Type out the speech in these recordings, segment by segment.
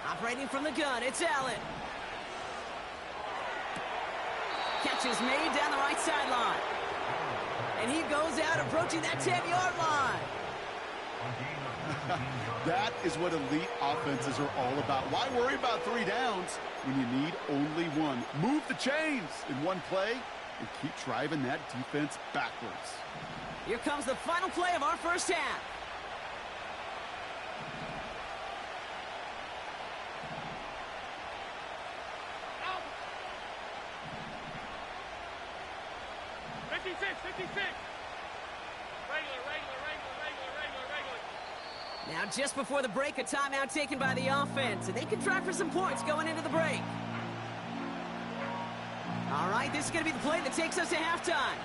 Operating from the gun, it's Allen. Catch is made down the right sideline. And he goes out approaching that 10-yard line. That is what elite offenses are all about. Why worry about 3 downs when you need only one? Move the chains in one play and keep driving that defense backwards. Here comes the final play of our first half. Now, just before the break, a timeout taken by the offense, and they can try for some points going into the break. All right, this is going to be the play that takes us to halftime.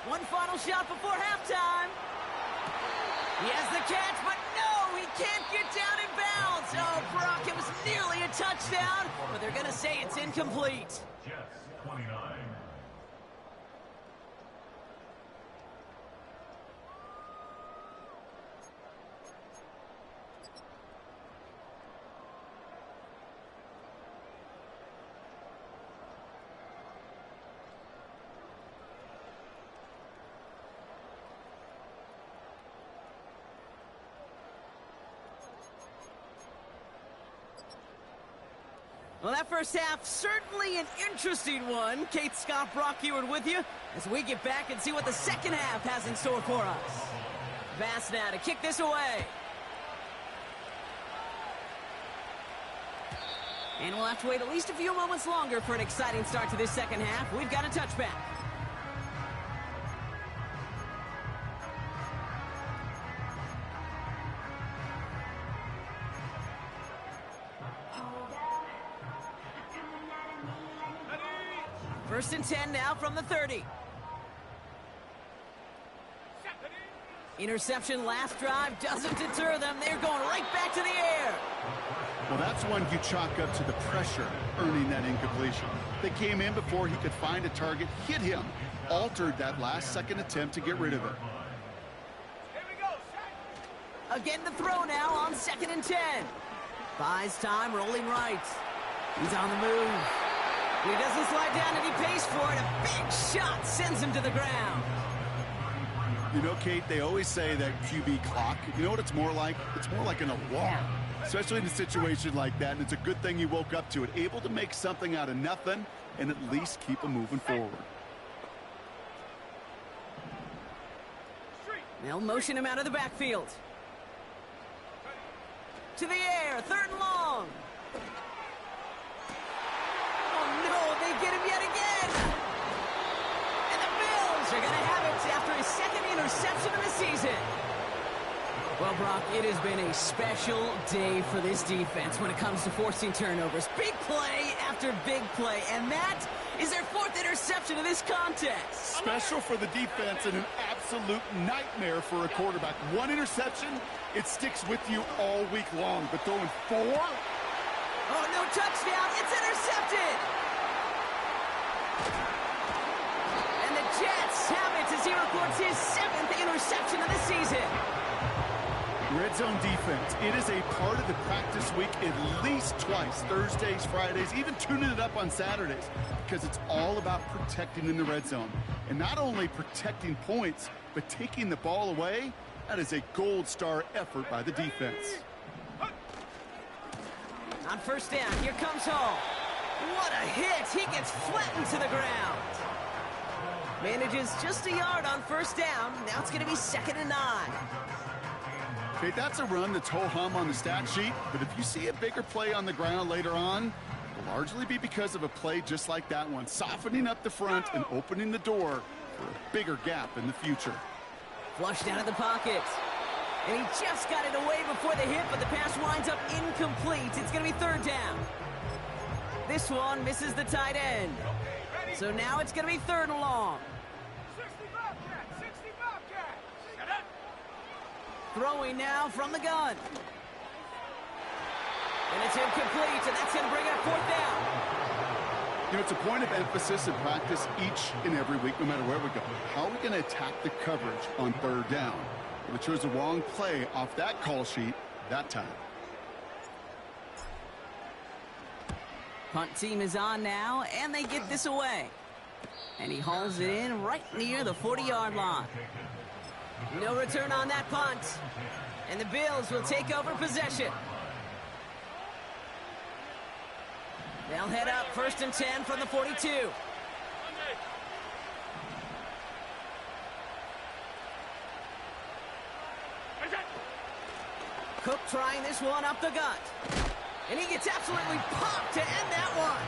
One final shot before halftime. He has the catch, but no, he can't get down in bounds. Oh, Brock, it was nearly a touchdown, but they're going to say it's incomplete. Jets, 29. Well, that first half, certainly an interesting one. Kate, Scott, Brock Ewart with you as we get back and see what the second half has in store for us. Bass now to kick this away. And we'll have to wait at least a few moments longer for an exciting start to this second half. We've got a touchback. First and 10 now from the 30. Interception last drive doesn't deter them. They're going right back to the air. Well, that's one you chalk up to the pressure earning that incompletion. They came in before he could find a target, hit him, altered that last-second attempt to get rid of it. Again, the throw now on 2nd and 10. Buys time, rolling right. He's on the move. He doesn't slide down and he pays for it. A big shot sends him to the ground. You know, Kate, they always say that QB clock, you know what it's more like? It's more like an alarm, especially in a situation like that, and it's a good thing he woke up to it, able to make something out of nothing and at least keep him moving forward. They'll motion him out of the backfield. To the air, 3rd and long. They get him yet again. And the Bills are going to have it after his 2nd interception of the season. Well, Brock, it has been a special day for this defense when it comes to forcing turnovers. Big play after big play, and that is their 4th interception of this contest. Special for the defense and an absolute nightmare for a quarterback. 1 interception, it sticks with you all week long, but throwing 4? Oh, no touchdown. It's intercepted. And the Jets have it as he records his 7th interception of the season. Red zone defense, it is a part of the practice week at least twice, Thursdays, Fridays, even tuning it up on Saturdays, because it's all about protecting in the red zone. And not only protecting points, but taking the ball away, that is a gold star effort by the defense. On 1st down, here comes Hall. What a hit! He gets flattened to the ground. Manages just a yard on 1st down. Now it's going to be 2nd and 9. Okay, that's a run that's ho-hum on the stat sheet, but if you see a bigger play on the ground later on, it'll largely be because of a play just like that one, softening up the front and opening the door for a bigger gap in the future. Flushed out of the pocket. And he just got it away before the hit, but the pass winds up incomplete. It's going to be third down. This one misses the tight end. So now it's going to be third and long. 60 Bobcat. Throwing now from the gun. And it's incomplete, and that's going to bring up fourth down. You know, it's a point of emphasis in practice each and every week, no matter where we go. How are we going to attack the coverage on third down? We chose the wrong play off that call sheet that time. Punt team is on now, and they get this away. And he hauls it in right near the 40-yard line. No return on that punt. And the Bills will take over possession. They'll head up first and 10 from the 42. Cook trying this one up the gut. And he gets absolutely popped to end that one.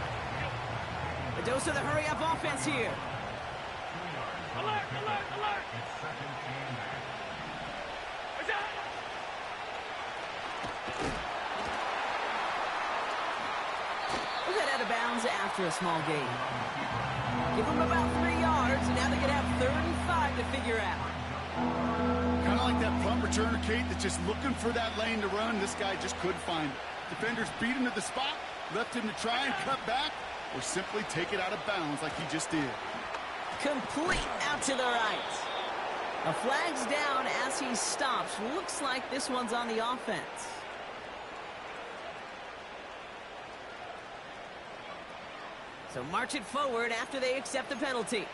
A dose of the hurry-up offense here. Alert, alert, alert. We'll get out of bounds after a small gain. Give them about 3 yards, and now they're going to have 3rd and 5 to figure out. Kind of like that punt returner, Kate, that's just looking for that lane to run. This guy just couldn't find it. Defenders beat him to the spot, left him to try and cut back, or simply take it out of bounds like he just did. Complete out to the right. A flag's down as he stops. Looks like this one's on the offense. So march it forward after they accept the penalty.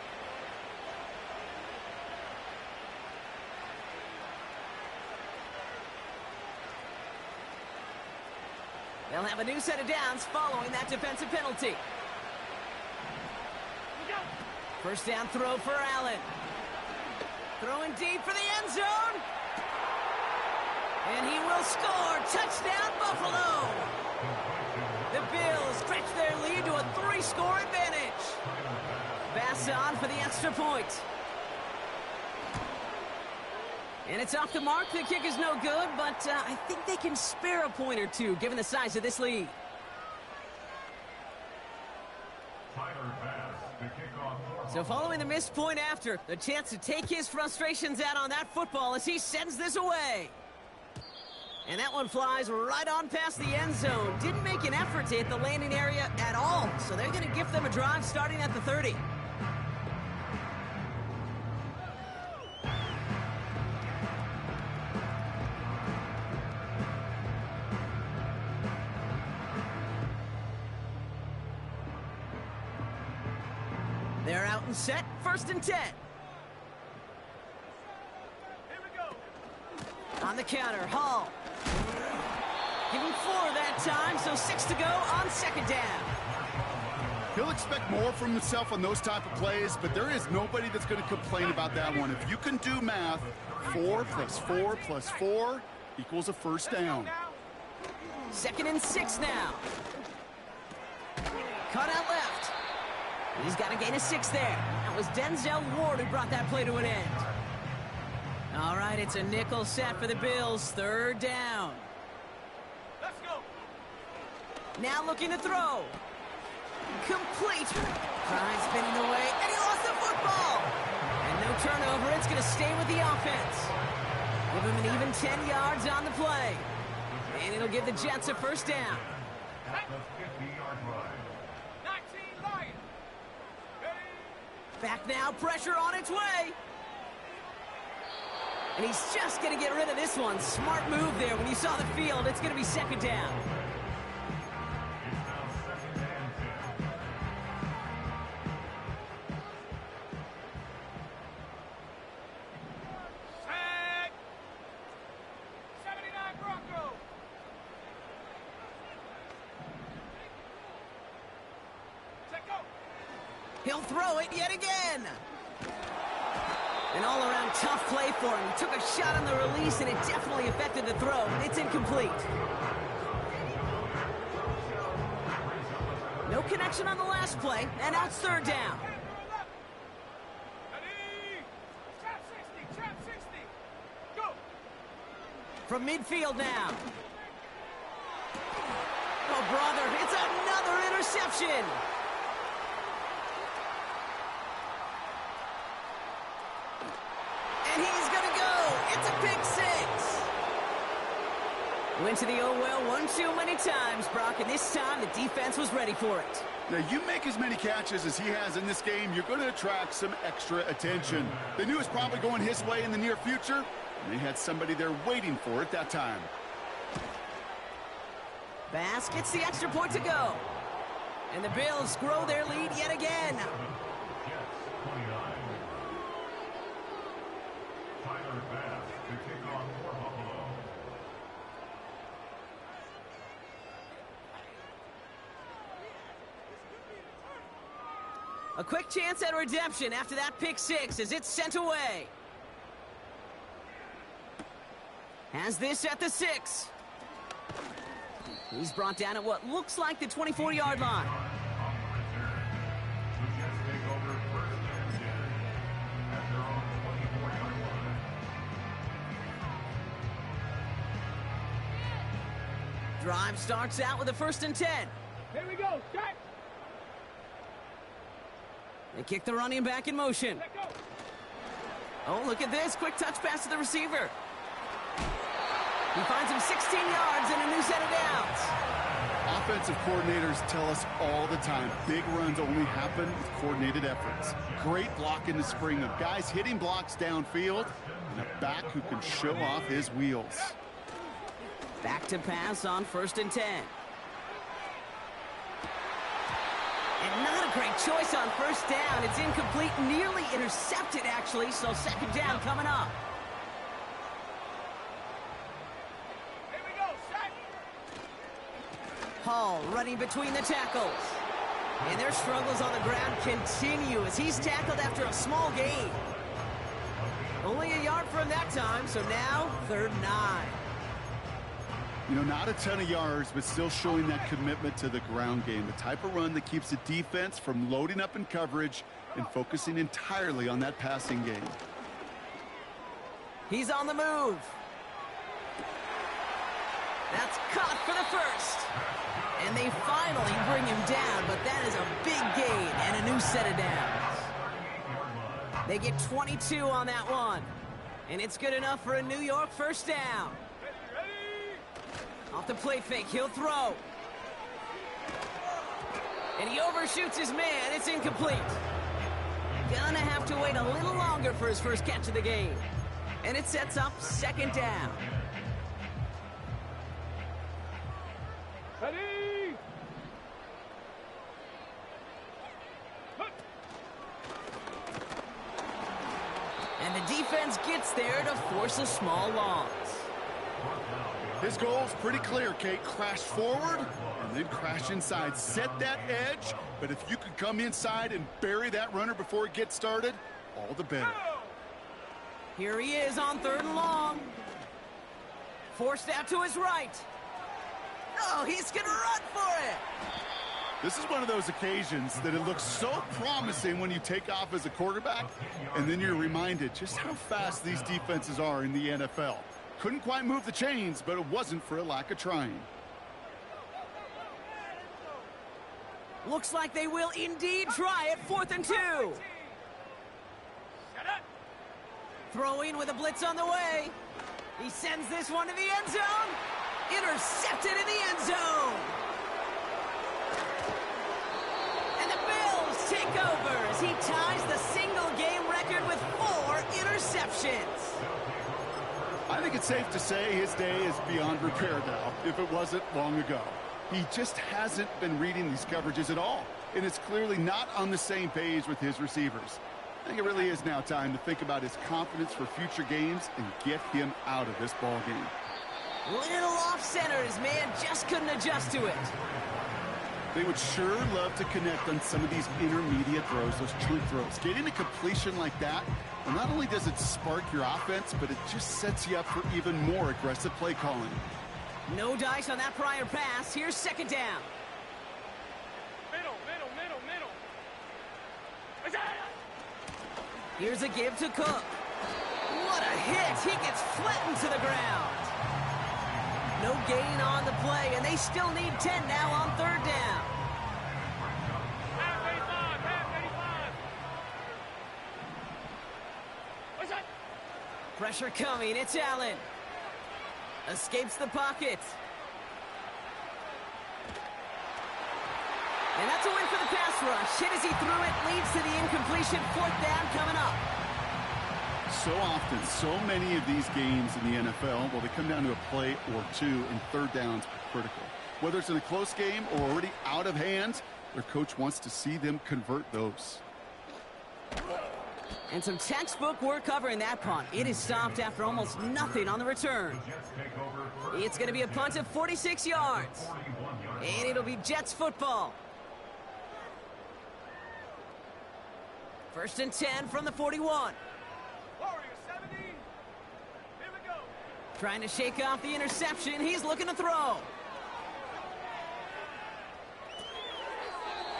They'll have a new set of downs following that defensive penalty. First down throw for Allen. Throwing deep for the end zone. And he will score. Touchdown, Buffalo. The Bills stretch their lead to a 3-score advantage. Bass on for the extra point. And it's off the mark. The kick is no good, but I think they can spare a point or two given the size of this lead. So following the missed point after, the chance to take his frustrations out on that football as he sends this away. And that one flies right on past the end zone. Didn't make an effort to hit the landing area at all, so they're going to gift them a drive starting at the 30. They're out and set, first and 10. Here we go. On the counter, Hall. Give him 4 that time, so 6 to go on second down. He'll expect more from himself on those type of plays, but there is nobody that's going to complain about that one. If you can do math, 4 plus 4 plus 4 equals a first down. Second and 6 now. Cut out left. He's got to gain a 6 there. That was Denzel Ward who brought that play to an end. All right, it's a nickel set for the Bills. Third down. Let's go. Now looking to throw. Complete. Tries spinning away, and he lost the football. And no turnover. It's going to stay with the offense. Give him an even 10 yards on the play. And it'll give the Jets a first down. 19 Lions. Back now, pressure on its way. And he's just going to get rid of this one. Smart move there. When you saw the field, it's going to be second down. Set. 79 Broncos. Set go. He'll throw it yet again. An all-around tough play for him. He took a shot on the release, and it definitely affected the throw. It's incomplete. No connection on the last play, and now it's third down. Ready. Trap 60. Trap 60. Go. From midfield now. Oh, brother, it's another interception. And he's going to go. It's a pick six. Went to the oh well one too many times, Brock, and this time the defense was ready for it. Now, you make as many catches as he has in this game, you're going to attract some extra attention. They knew it was probably going his way in the near future, and they had somebody there waiting for it that time. Bass gets the extra point to go. And the Bills grow their lead yet again. A quick chance at redemption after that pick six as it's sent away. Has this at the 6. He's brought down at what looks like the 24-yard line. Drive starts out with a 1st and 10. Here we go. Check. They kick the running back in motion. Let go. Oh, look at this. Quick touch pass to the receiver. He finds him 16 yards and a new set of downs. Offensive coordinators tell us all the time, big runs only happen with coordinated efforts. Great block in the spring of guys hitting blocks downfield and a back who can show off his wheels. Back to pass on 1st and 10. And not a great choice on 1st down. It's incomplete, nearly intercepted actually, so 2nd down coming up. Hall running between the tackles. And their struggles on the ground continue as he's tackled after a small gain. Only a yard from that time, so now 3rd and 9. You know, not a ton of yards, but still showing that commitment to the ground game. The type of run that keeps the defense from loading up in coverage and focusing entirely on that passing game. He's on the move. That's caught for the 1st. And they finally bring him down, but that is a big gain and a new set of downs. They get 22 on that one. And it's good enough for a New York 1st down. Off the play fake, he'll throw. And he overshoots his man. It's incomplete. Gonna have to wait a little longer for his first catch of the game. And it sets up 2nd down. Ready? And the defense gets there to force a small loss. His goal's pretty clear, Kate. Crash forward and then crash inside. Set that edge, but if you can come inside and bury that runner before it gets started, all the better. Here he is on 3rd and long. Forced out to his right. Oh, he's gonna run for it. This is one of those occasions that it looks so promising when you take off as a quarterback, and then you're reminded just how fast these defenses are in the NFL. Couldn't quite move the chains, but it wasn't for a lack of trying. Looks like they will indeed try it. 4th and 2. Throwing with a blitz on the way. He sends this one to the end zone. Intercepted in the end zone. And the Bills take over as he ties the single-game record with 4 interceptions. I think it's safe to say his day is beyond repair now, if it wasn't long ago. He just hasn't been reading these coverages at all, and it's clearly not on the same page with his receivers. I think it really is now time to think about his confidence for future games and get him out of this ball game. Little off-center, his man just couldn't adjust to it. They would sure love to connect on some of these intermediate throws, those true throws. Getting a completion like that, well, not only does it spark your offense, but it just sets you up for even more aggressive play calling. No dice on that prior pass. Here's 2nd down. Middle. Here's a give to Cook. What a hit. He gets flattened to the ground. No gain on the play, and they still need 10 now on third down. Half 85, half 85. What's that? Pressure coming. It's Allen. Escapes the pocket. And that's a win for the pass rush. Hit as he threw it, leads to the incompletion. Fourth down coming up. So often, so many of these games in the NFL, well, they come down to a play or two, and third downs are critical. Whether it's in a close game or already out of hand, their coach wants to see them convert those. And some textbook work covering that punt. It is stopped after almost nothing on the return. It's going to be a punt of 46 yards. And it'll be Jets football. First and 10 from the 41. Warriors 17. Here we go. Trying to shake off the interception. He's looking to throw.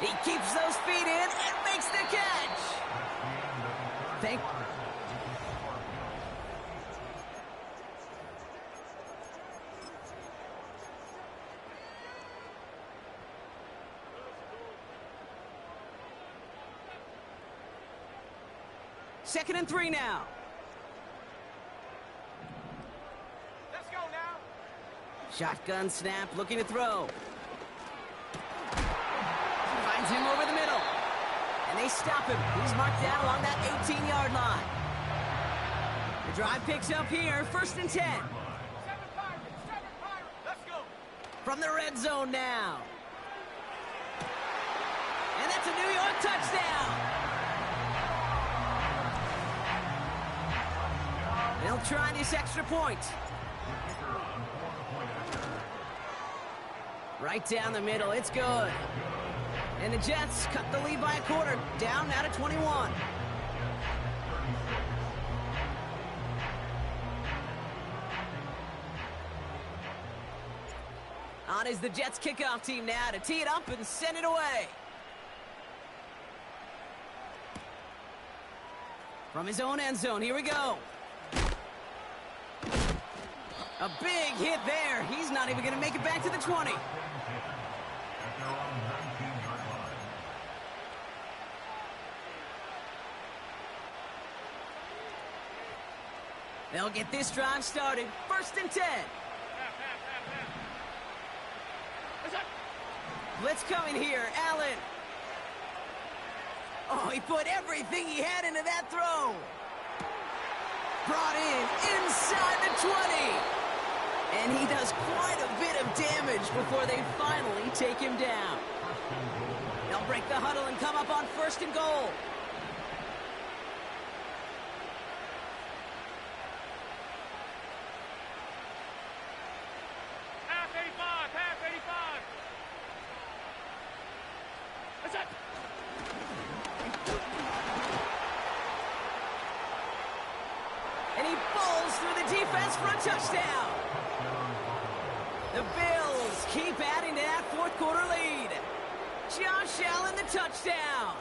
He keeps those feet in and makes the catch. Second and 3 now. Let's go now. Shotgun snap, looking to throw. Finds him over the middle. And they stop him. He's marked down along that 18-yard line. The drive picks up here, first and 10. Seven Pirates. Let's go. From the red zone now. And that's a New York touchdown. They'll try this extra point. Right down the middle, it's good. And the Jets cut the lead by a quarter, down now to 21. On is the Jets kickoff team now to tee it up and send it away. From his own end zone, here we go. A big hit there. He's not even going to make it back to the 20. They'll get this drive started. First and 10. Blitz coming here. Allen. Oh, he put everything he had into that throw. Brought in inside the 20. And he does quite a bit of damage before they finally take him down. They'll break the huddle and come up on first and goal. Half 85, half 85. What's that? And he falls through the defense for a touchdown. The Bills keep adding to that fourth quarter lead. Josh Allen, the touchdown.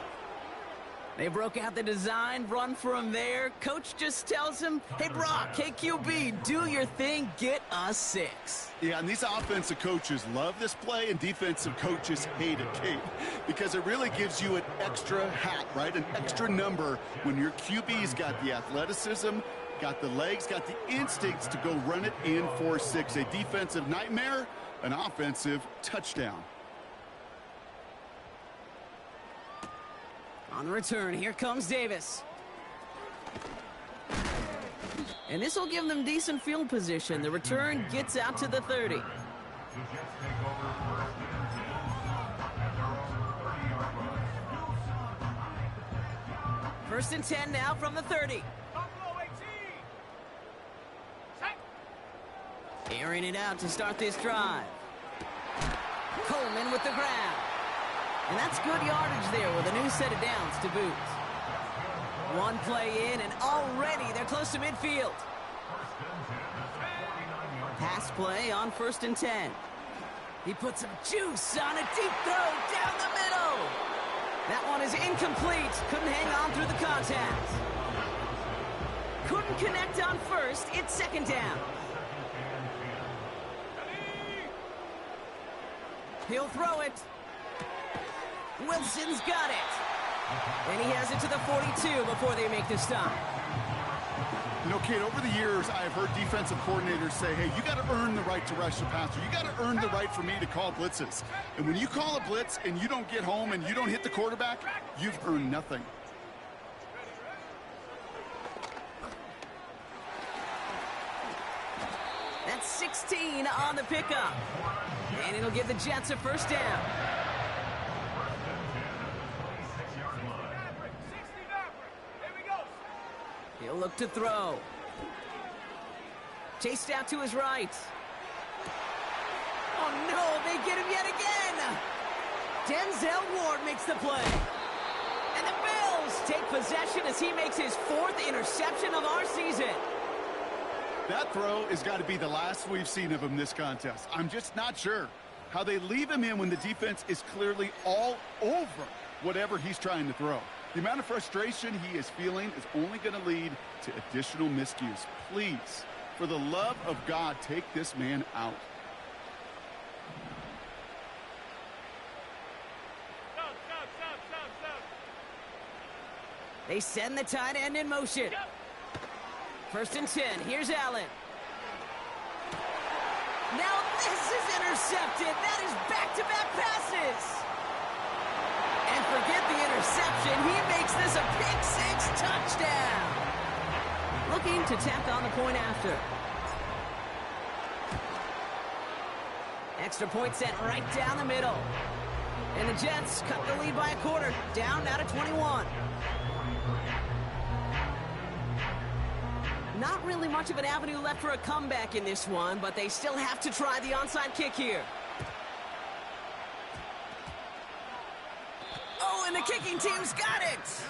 They broke out the design run for him there. Coach just tells him, hey, Brock, KQB, do your thing, get us 6. Yeah, and these offensive coaches love this play, and defensive coaches hate it, Kate, because it really gives you an extra hat, right? An extra number when your QB's got the athleticism, got the legs, got the instincts to go run it in for 6. A defensive nightmare, an offensive touchdown. On the return, here comes Davis. And this will give them decent field position. The return gets out to the 30. First and 10 now from the 30. Airing it out to start this drive. Coleman with the grab. And that's good yardage there with a new set of downs to boot. One play in, and already they're close to midfield. Pass play on first and 10. He puts some juice on a deep throw down the middle. That one is incomplete. Couldn't hang on through the contact. Couldn't connect on first. It's second down. He'll throw it. Wilson's got it. And he has it to the 42 before they make the stop. You know, Kate, over the years, I've heard defensive coordinators say, hey, you got to earn the right to rush the passer. You got to earn the right for me to call blitzes. And when you call a blitz and you don't get home and you don't hit the quarterback, you've earned nothing. That's 16 on the pickup. And it'll give the Jets a first down. He'll look to throw. Chased out to his right. Oh, no, they get him yet again. Denzel Ward makes the play. And the Bills take possession as he makes his 4th interception of our season. That throw has got to be the last we've seen of him this contest. I'm just not sure how they leave him in when the defense is clearly all over whatever he's trying to throw. The amount of frustration he is feeling is only going to lead to additional miscues. Please, for the love of God, take this man out. They send the tight end in motion. 1st and 10. Here's Allen. Now this is intercepted. That is back-to-back passes. And forget the interception. He makes this a pick-6 touchdown. Looking to tack on the point after. Extra point set right down the middle. And the Jets cut the lead by a quarter. Down now to 21. Not really much of an avenue left for a comeback in this one, but they still have to try the onside kick here. Oh, and the kicking team's got it!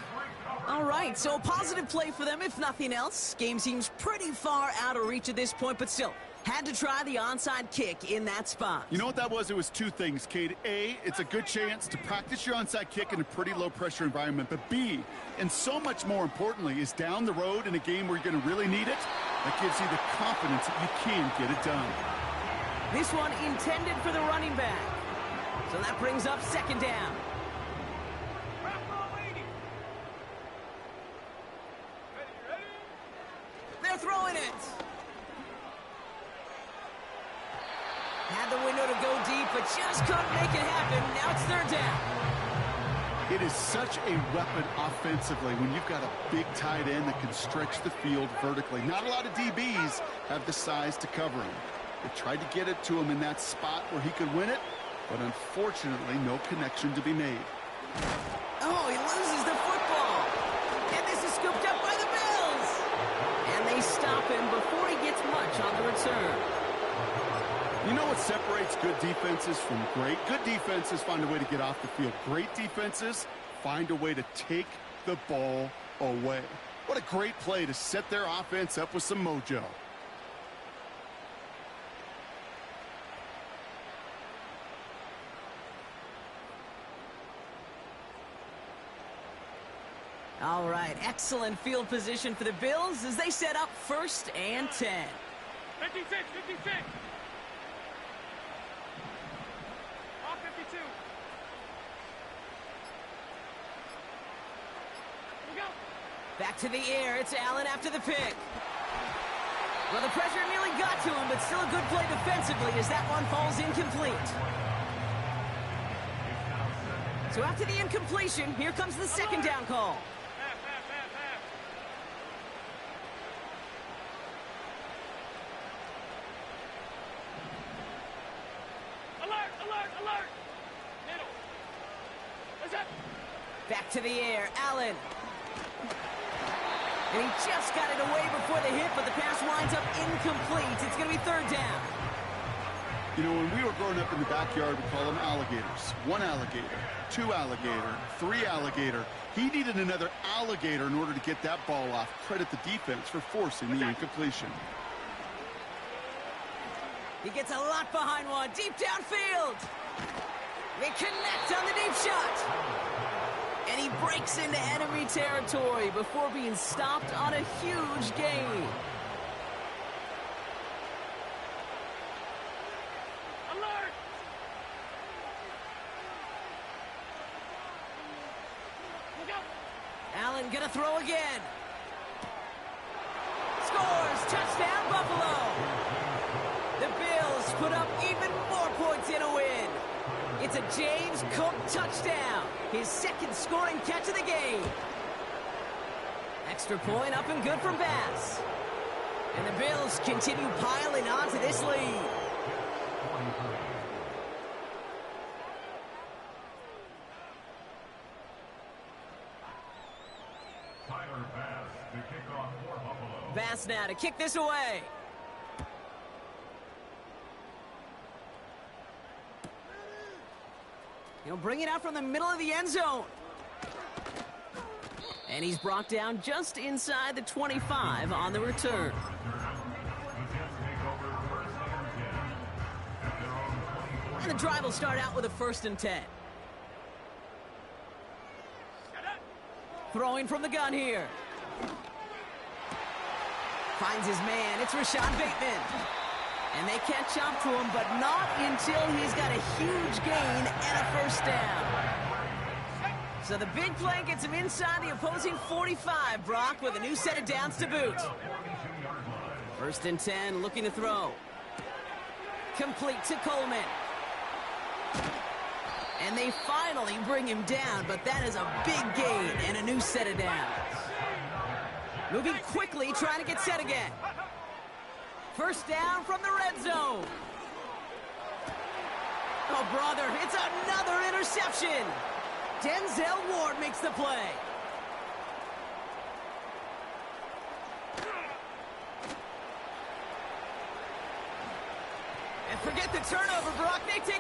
All right, so a positive play for them, if nothing else. Game seems pretty far out of reach at this point, but still, had to try the onside kick in that spot. You know what that was? It was 2 things, Kate. A, it's a good chance to practice your onside kick in a pretty low-pressure environment. But B, and so much more importantly, is down the road in a game where you're going to really need it, that gives you the confidence that you can get it done. This one intended for the running back. So that brings up 2nd down. They're throwing it. Had the window to go deep, but just couldn't make it happen. Now it's 3rd down. It is such a weapon offensively when you've got a big tight end that can stretch the field vertically. Not a lot of DBs have the size to cover him. They tried to get it to him in that spot where he could win it, but unfortunately, no connection to be made. Oh, he loses the football. And this is scooped up by the Bills. And they stop him before he gets much on the return. You know what separates good defenses from great? Good defenses find a way to get off the field. Great defenses find a way to take the ball away. What a great play to set their offense up with some mojo. All right, excellent field position for the Bills as they set up 1st and 10. 56, 56. All 52. Here we go. Back to the air. It's Allen after the pick. Well, the pressure nearly got to him, but still a good play defensively as that one falls incomplete. So after the incompletion, here comes the 2nd down call. Back to the air, Allen. And he just got it away before the hit, but the pass winds up incomplete. It's going to be 3rd down. You know, when we were growing up in the backyard, we call them alligators. 1 alligator, 2 alligator, 3 alligator. He needed another alligator in order to get that ball off. Credit the defense for forcing the incompletion. He gets a lot behind one, deep downfield. They connect on the deep shot. And he breaks into enemy territory before being stopped on a huge gain. gonna throw again. Scores! Touchdown, Buffalo! The Bills put up even more points in a win. It's a James Cook touchdown, his second scoring catch of the game. Extra point up and good for Bass. And the Bills continue piling on to this lead. Bass now to kick this away. He'll bring it out from the middle of the end zone. And he's brought down just inside the 25 on the return. And the drive will start out with a 1st and 10. Throwing from the gun here. Finds his man. It's Rashad Bateman. And they catch up to him, but not until he's got a huge gain and a 1st down. So the big play gets him inside the opposing 45, Brock, with a new set of downs to boot. 1st and 10, looking to throw. Complete to Coleman. And they finally bring him down, but that is a big gain and a new set of downs. Moving quickly, trying to get set again. 1st down from the red zone. Oh, brother, it's another interception. Denzel Ward makes the play. And forget the turnover, Brock. They take